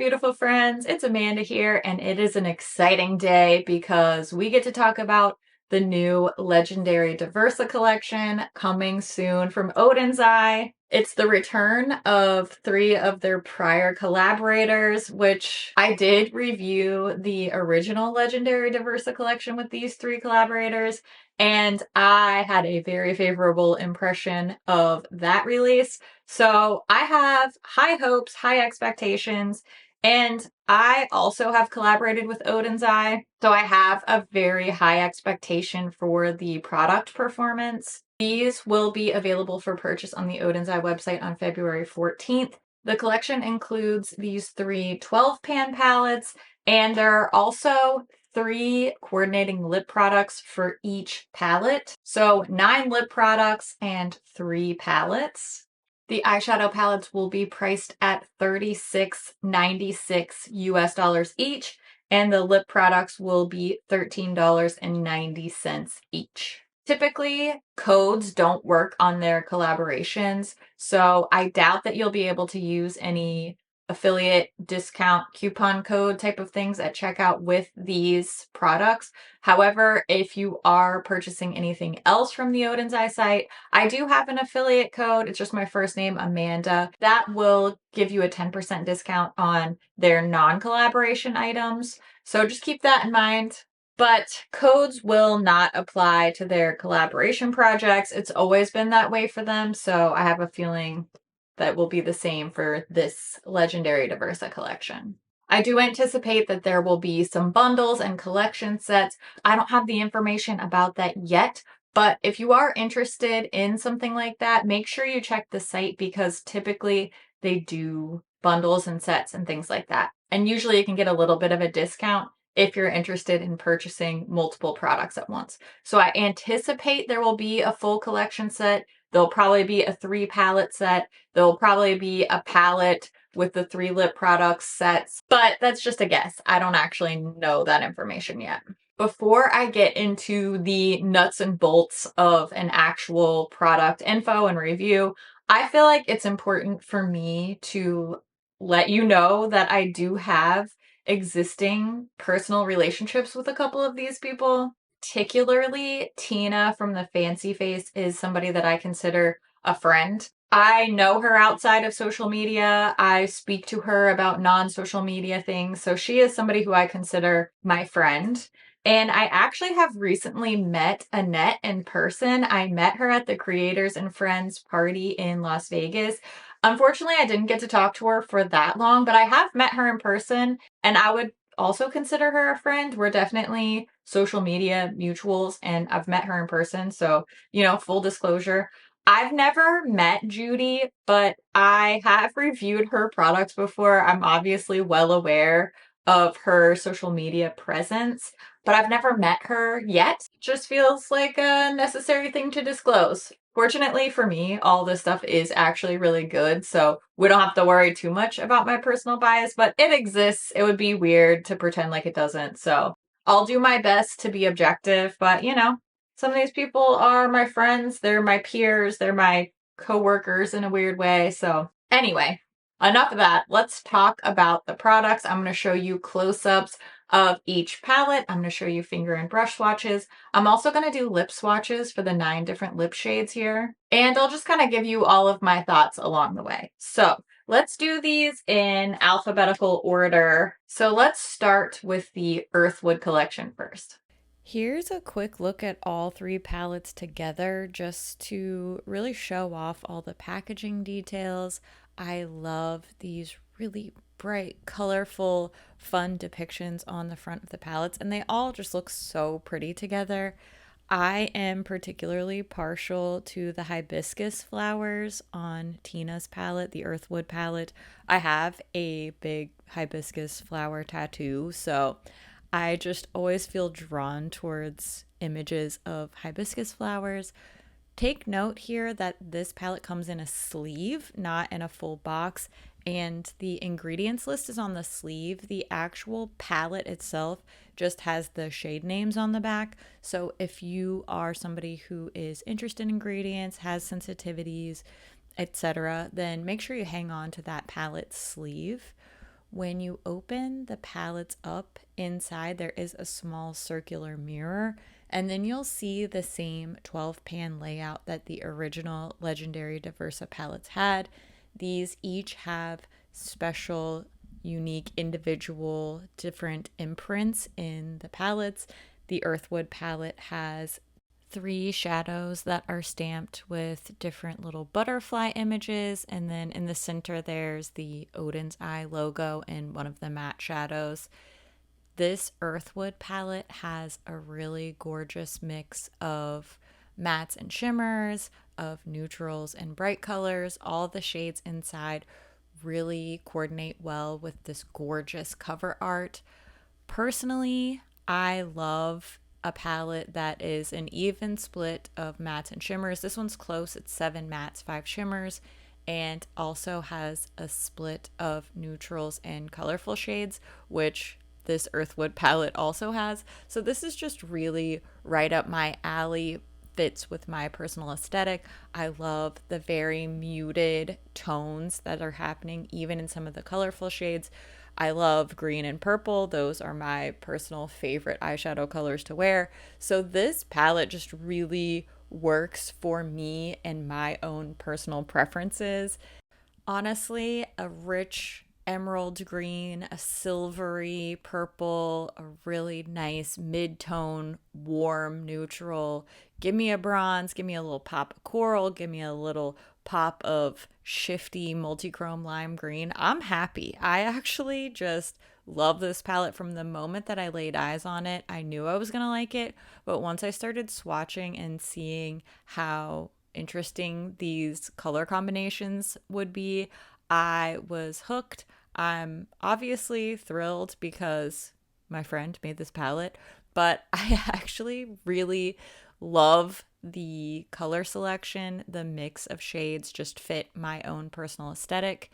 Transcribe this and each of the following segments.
beautiful friends, it's Amanda here, and it is an exciting day because we get to talk about the new legendary Diversa collection coming soon from Oden's Eye. It's the return of 3 of their prior collaborators, which I did review the original legendary Diversa collection with these 3 collaborators, and I had a very favorable impression of that release. So I have high hopes, high expectations, and I also have collaborated with Oden's Eye, so I have a very high expectation for the product performance. These will be available for purchase on the Oden's Eye website on February 14th. The collection includes these 3 12-pan palettes, and there are also 3 coordinating lip products for each palette. So 9 lip products and 3 palettes. The eyeshadow palettes will be priced at $36.96 US each, and the lip products will be $13.90 each. Typically, codes don't work on their collaborations, so I doubt that you'll be able to use any affiliate discount coupon code type of things at checkout with these products. However, if you are purchasing anything else from the Oden's Eye site, I do have an affiliate code. It's just my first name, Amanda. That will give you a 10% discount on their non-collaboration items. So just keep that in mind. But codes will not apply to their collaboration projects. It's always been that way for them, so I have a feeling that will be the same for this legendary Diversa collection. I do anticipate that there will be some bundles and collection sets. I don't have the information about that yet, but if you are interested in something like that, make sure you check the site because typically they do bundles and sets and things like that. And usually you can get a little bit of a discount if you're interested in purchasing multiple products at once. So I anticipate there will be a full collection set. There'll probably be a 3 palette set. There'll probably be a palette with the 3 lip products sets, but that's just a guess. I don't actually know that information yet. Before I get into the nuts and bolts of an actual product info and review, I feel like it's important for me to let you know that I do have existing personal relationships with a couple of these people. Particularly, Tina from the Fancy Face is somebody that I consider a friend. I know her outside of social media. I speak to her about non-social media things. So she is somebody who I consider my friend. And I actually have recently met Annette in person. I met her at the Creators and Friends party in Las Vegas. Unfortunately, I didn't get to talk to her for that long, but I have met her in person, and I would also consider her a friend. We're definitely social media mutuals, and I've met her in person. So, full disclosure, I've never met Judy, but I have reviewed her products before. I'm obviously well aware of her social media presence, but I've never met her yet. Just feels like a necessary thing to disclose. Fortunately for me, all this stuff is actually really good, so we don't have to worry too much about my personal bias, but it exists. It would be weird to pretend like it doesn't, so I'll do my best to be objective, but some of these people are my friends, they're my peers, they're my coworkers in a weird way, so anyway, enough of that. Let's talk about the products. I'm going to show you close-ups of each palette. I'm going to show you finger and brush swatches. I'm also going to do lip swatches for the 9 different lip shades here. And I'll just kind of give you all of my thoughts along the way. So let's do these in alphabetical order. So let's start with the Earthwood Collection first. Here's a quick look at all 3 palettes together just to really show off all the packaging details. I love these really bright, colorful, fun depictions on the front of the palettes, and they all just look so pretty together. I am particularly partial to the hibiscus flowers on Tina's palette, the Earthwood palette. I have a big hibiscus flower tattoo, so I just always feel drawn towards images of hibiscus flowers. Take note here that this palette comes in a sleeve, not in a full box, and the ingredients list is on the sleeve. The actual palette itself just has the shade names on the back. So if you are somebody who is interested in ingredients, has sensitivities, etc., then make sure you hang on to that palette sleeve. When you open the palettes up inside, there is a small circular mirror, and then you'll see the same 12 pan layout that the original Legendary Diversa palettes had. These each have special, unique, individual, different imprints in the palettes. The Earthwood palette has three shadows that are stamped with different little butterfly images. And then in the center, there's the Oden's Eye logo in one of the matte shadows. This Earthwood palette has a really gorgeous mix of mattes and shimmers, of neutrals and bright colors. All the shades inside really coordinate well with this gorgeous cover art. Personally, I love a palette that is an even split of mattes and shimmers. This one's close, it's 7 mattes, 5 shimmers, and also has a split of neutrals and colorful shades, which this Earthwood palette also has. So this is just really right up my alley, fits with my personal aesthetic. I love the very muted tones that are happening even in some of the colorful shades. I love green and purple. Those are my personal favorite eyeshadow colors to wear. So this palette just really works for me and my own personal preferences. Honestly, a rich emerald green, a silvery purple, a really nice mid-tone, warm neutral. Give me a bronze, give me a little pop of coral, give me a little pop of shifty multichrome lime green. I'm happy. I actually just love this palette from the moment that I laid eyes on it. I knew I was going to like it, but once I started swatching and seeing how interesting these color combinations would be, I was hooked. I'm obviously thrilled because my friend made this palette, but I actually really love the color selection. The mix of shades just fit my own personal aesthetic.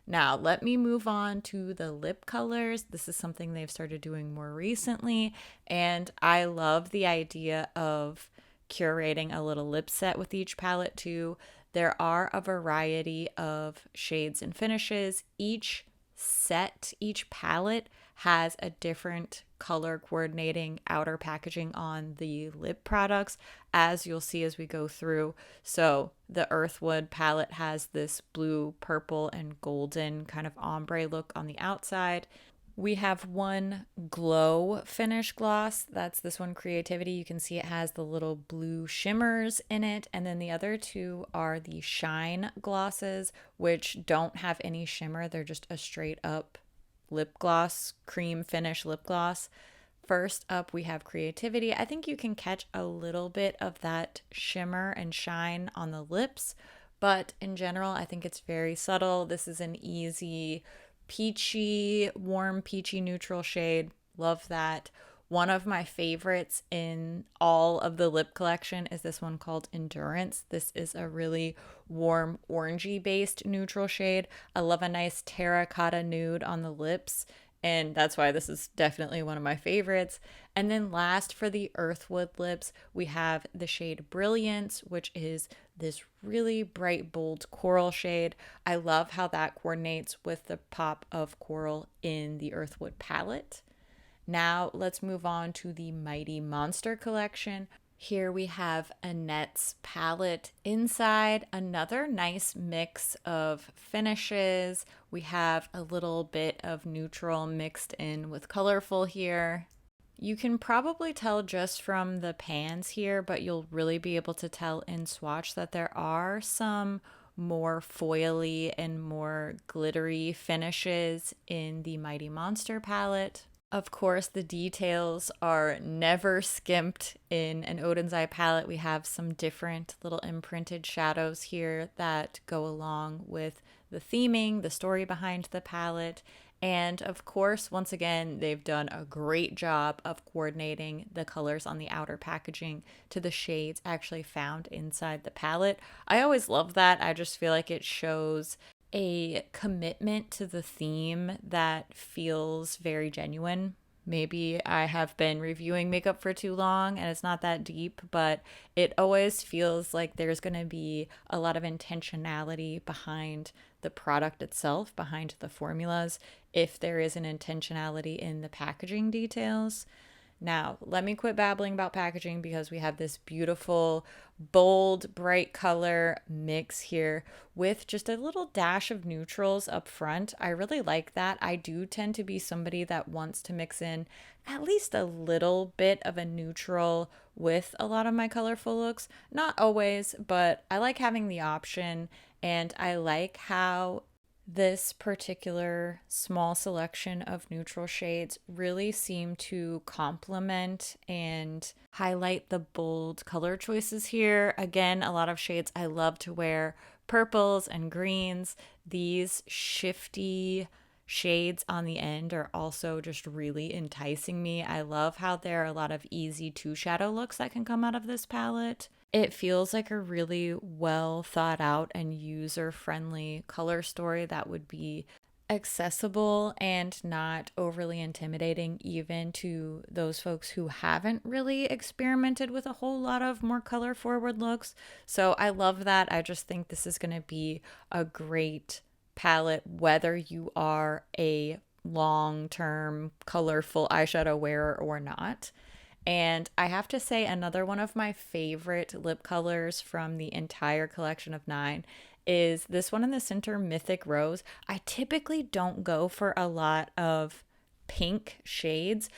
Now, let me move on to the lip colors. This is something they've started doing more recently, and I love the idea of curating a little lip set with each palette too. There are a variety of shades and finishes. Each set, each palette has a different color coordinating outer packaging on the lip products, as you'll see as we go through. So the Earthwood palette has this blue, purple, and golden kind of ombre look on the outside. We have one glow finish gloss. That's this one, Creativity. You can see it has the little blue shimmers in it. And then the other two are the shine glosses, which don't have any shimmer. They're just a straight up lip gloss, cream finish lip gloss. First up, we have Creativity. I think you can catch a little bit of that shimmer and shine on the lips, but in general, I think it's very subtle. This is an easy peachy, warm, peachy neutral shade. Love that. One of my favorites in all of the lip collection is this one called Endurance. This is a really warm, orangey based neutral shade. I love a nice terracotta nude on the lips, and that's why this is definitely one of my favorites. And then last, for the Earthwood lips, we have the shade Brilliance, which is this really bright, bold coral shade. I love how that coordinates with the pop of coral in the Earthwood palette. Now let's move on to the Mighty Monster collection. Here we have Annette's palette inside, another nice mix of finishes. We have a little bit of neutral mixed in with colorful here. You can probably tell just from the pans here, but you'll really be able to tell in swatch that there are some more foily and more glittery finishes in the Mighty Monster palette. Of course, the details are never skimped in an Oden's Eye palette. We have some different little imprinted shadows here that go along with the theming, the story behind the palette. And of course, once again, they've done a great job of coordinating the colors on the outer packaging to the shades actually found inside the palette. I always love that. I just feel like it shows a commitment to the theme that feels very genuine. Maybe I have been reviewing makeup for too long and it's not that deep, but it always feels like there's going to be a lot of intentionality behind the product itself, behind the formulas. if there is an intentionality in the packaging details. Now, let me quit babbling about packaging because we have this beautiful, bold, bright color mix here with just a little dash of neutrals up front. I really like that. I do tend to be somebody that wants to mix in at least a little bit of a neutral with a lot of my colorful looks. Not always, but I like having the option, and I like how this particular small selection of neutral shades really seem to complement and highlight the bold color choices here. Again, a lot of shades I love to wear: purples and greens. These shifty shades on the end are also just really enticing me. I love how there are a lot of easy two shadow looks that can come out of this palette. It feels like a really well thought out and user friendly color story that would be accessible and not overly intimidating, even to those folks who haven't really experimented with a whole lot of more color forward looks. So I love that. I just think this is going to be a great palette, whether you are a long term colorful eyeshadow wearer or not. And I have to say, another one of my favorite lip colors from the entire collection of 9 is this one in the center, Mythic Rose. I typically don't go for a lot of pink shades,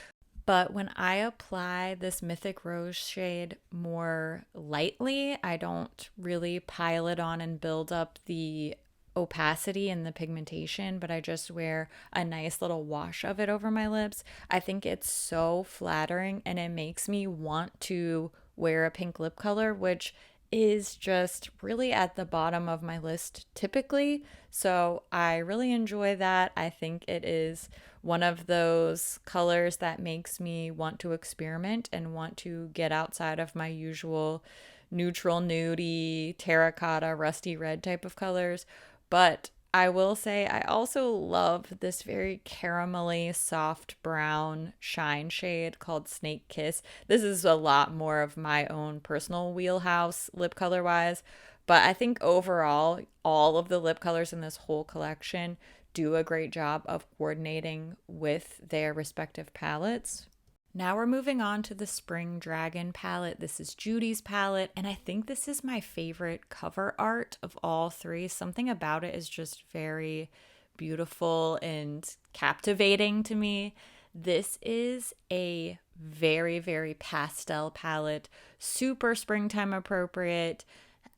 but when I apply this Mythic Rose shade more lightly, I don't really pile it on and build up the opacity and the pigmentation, but I just wear a nice little wash of it over my lips. I think it's so flattering and it makes me want to wear a pink lip color, which is just really at the bottom of my list typically. So I really enjoy that. I think it is one of those colors that makes me want to experiment and want to get outside of my usual neutral, nudie, terracotta, rusty red type of colors. But I will say I also love this very caramelly soft brown shine shade called Snake Kiss. This is a lot more of my own personal wheelhouse lip color wise, but I think overall all of the lip colors in this whole collection do a great job of coordinating with their respective palettes. Now we're moving on to the Spring Dragon palette. This is Judy's palette, and I think this is my favorite cover art of all three. Something about it is just very beautiful and captivating to me. This is a very, very pastel palette, super springtime appropriate.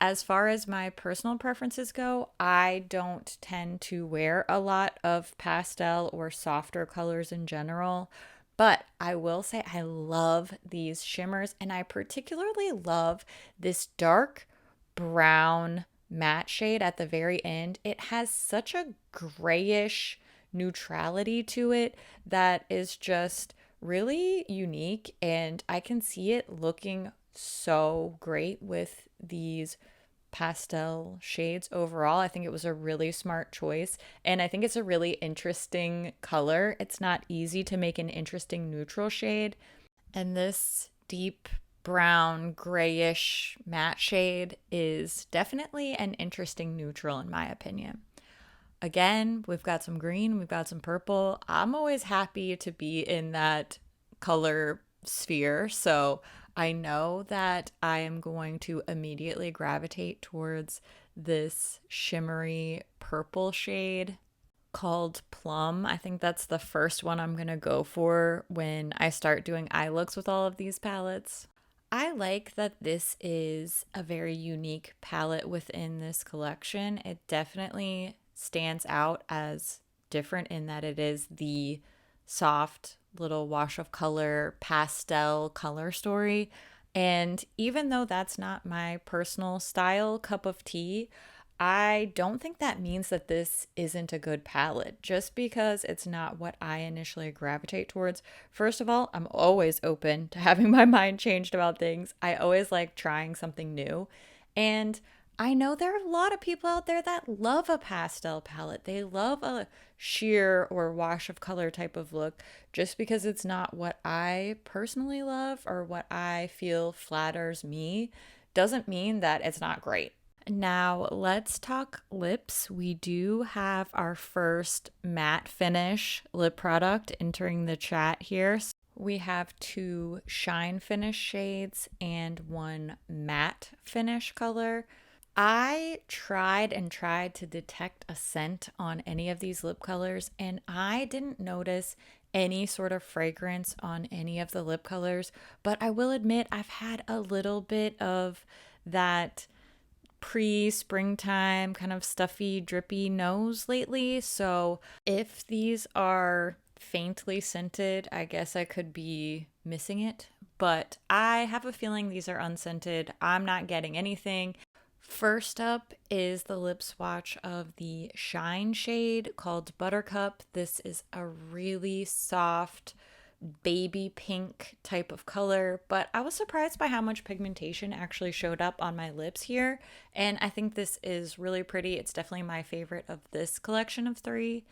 As far as my personal preferences go, I don't tend to wear a lot of pastel or softer colors in general. But I will say I love these shimmers, and I particularly love this dark brown matte shade at the very end. It has such a grayish neutrality to it that is just really unique, and I can see it looking so great with these pastel shades overall. I think it was a really smart choice, and I think it's a really interesting color. It's not easy to make an interesting neutral shade, and this deep brown grayish matte shade is definitely an interesting neutral in my opinion. Again, we've got some green, we've got some purple. I'm always happy to be in that color sphere, so I know that I am going to immediately gravitate towards this shimmery purple shade called Plum. I think that's the first one I'm going to go for when I start doing eye looks with all of these palettes. I like that this is a very unique palette within this collection. It definitely stands out as different in that it is the soft little wash of color, pastel color story. And even though that's not my personal style cup of tea, I don't think that means that this isn't a good palette just because it's not what I initially gravitate towards. First of all, I'm always open to having my mind changed about things. I always like trying something new. And I know there are a lot of people out there that love a pastel palette. They love a sheer or wash of color type of look just because it's not what I personally love or what I feel flatters me doesn't mean that it's not great. Now let's talk lips. We do have our first matte finish lip product entering the chat here. We have two shine finish shades and one matte finish color. I tried and tried to detect a scent on any of these lip colors, and I didn't notice any sort of fragrance on any of the lip colors. But I will admit, I've had a little bit of that pre springtime kind of stuffy, drippy nose lately. So if these are faintly scented, I guess I could be missing it. But I have a feeling these are unscented. I'm not getting anything. First up is the lip swatch of the Shine shade called Buttercup. This is a really soft baby pink type of color, but I was surprised by how much pigmentation actually showed up on my lips here. And I think this is really pretty. It's definitely my favorite of this collection of three.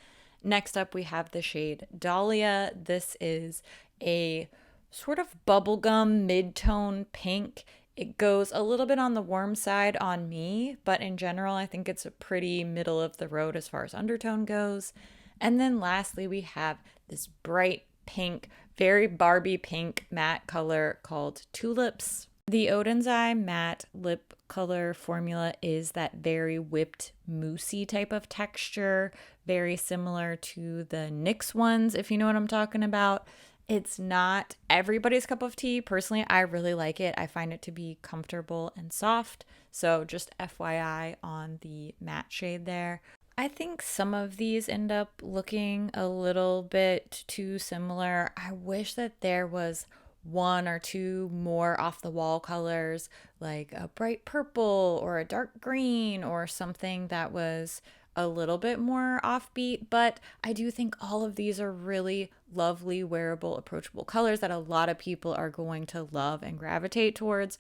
Next up, we have the shade Dahlia. This is a sort of bubblegum mid-tone pink. It goes a little bit on the warm side on me, but in general, I think it's a pretty middle of the road as far as undertone goes. And then lastly, we have this bright pink, very Barbie pink matte color called Tulips. The Oden's Eye matte lip color formula is that very whipped, moussey type of texture, very similar to the NYX ones, if you know what I'm talking about. It's not everybody's cup of tea. Personally, I really like it. I find it to be comfortable and soft. So, just FYI on the matte shade there. I think some of these end up looking a little bit too similar. I wish that there was one or two more off the wall colors, like a bright purple or a dark green or something that was a little bit more offbeat. But I do think all of these are really lovely, wearable, approachable colors that a lot of people are going to love and gravitate towards.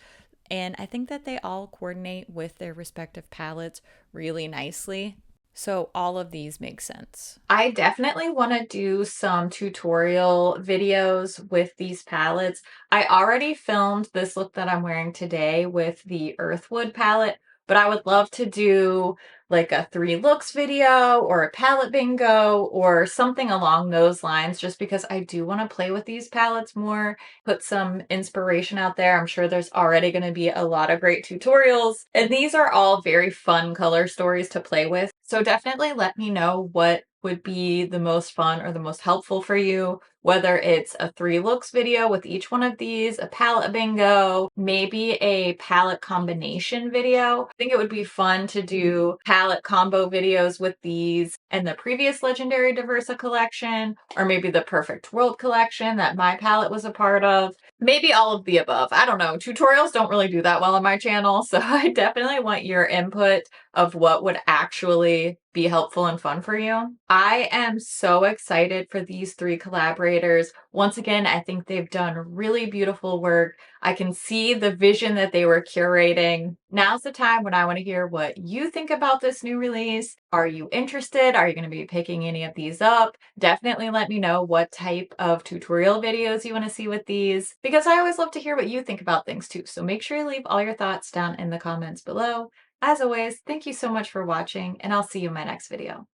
And I think that they all coordinate with their respective palettes really nicely. So all of these make sense. I definitely want to do some tutorial videos with these palettes. I already filmed this look that I'm wearing today with the Earthwood palette, but I would love to do like a 3 looks video or a palette bingo or something along those lines, just because I do want to play with these palettes more, put some inspiration out there. I'm sure there's already going to be a lot of great tutorials, and these are all very fun color stories to play with. So definitely let me know what would be the most fun or the most helpful for you, whether it's a 3 looks video with each one of these, a palette bingo, maybe a palette combination video. I think it would be fun to do palette combo videos with these and the previous Legendary Diversa collection, or maybe the Perfect World collection that my palette was a part of. Maybe all of the above. I don't know. Tutorials don't really do that well on my channel, so I definitely want your input of what would actually be helpful and fun for you. I am so excited for these 3 collaborators. Once again, I think they've done really beautiful work. I can see the vision that they were curating. Now's the time when I want to hear what you think about this new release. Are you interested? Are you going to be picking any of these up? Definitely let me know what type of tutorial videos you want to see with these, because I always love to hear what you think about things too. So make sure you leave all your thoughts down in the comments below. As always, thank you so much for watching, and I'll see you in my next video.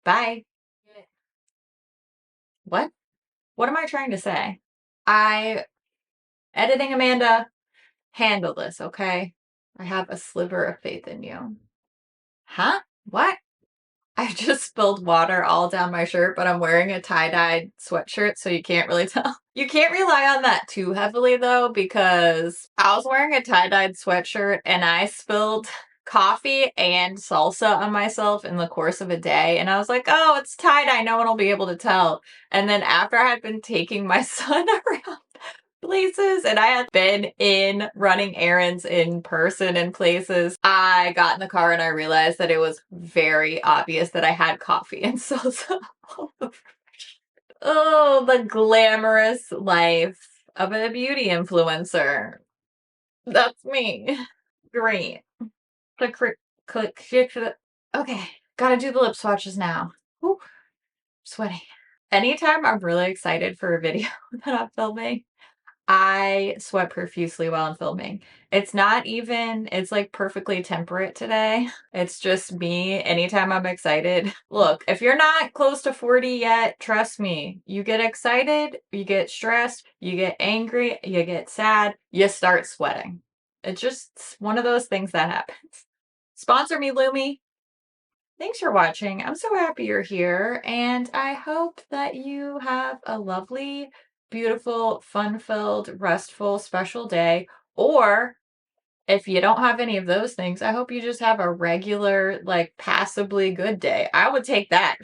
Bye. What? What am I trying to say? Editing Amanda, handle this, okay? I have a sliver of faith in you. Huh? What? I just spilled water all down my shirt, but I'm wearing a tie-dyed sweatshirt, so you can't really tell. You can't rely on that too heavily, though, because I was wearing a tie-dyed sweatshirt and I spilled coffee and salsa on myself in the course of a day. And I was like, oh, it's tie-dye. No one will be able to tell. And then after I had been taking my son around places and I had been in running errands in person in places, I got in the car and I realized that it was very obvious that I had coffee and salsa all over. Oh, the glamorous life of a beauty influencer. That's me. Great. Click, click. Okay, gotta do the lip swatches now. Whew, sweating. Anytime I'm really excited for a video that I'm filming, I sweat profusely while I'm filming. It's not even, it's like perfectly temperate today. It's just me anytime I'm excited. Look, if you're not close to 40 yet, trust me, you get excited, you get stressed, you get angry, you get sad, you start sweating. It's just one of those things that happens. Sponsor me, Lumi. Thanks for watching. I'm so happy you're here, and I hope that you have a lovely, beautiful, fun-filled, restful, special day. Or if you don't have any of those things, I hope you just have a regular, like, passably good day. I would take that.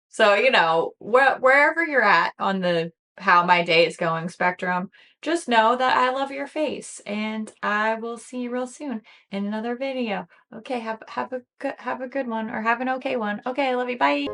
So, wherever you're at on the how my day is going spectrum, just know that I love your face, and I will see you real soon in another video. Okay, have a good one, or have an okay one. Okay, I love you. Bye.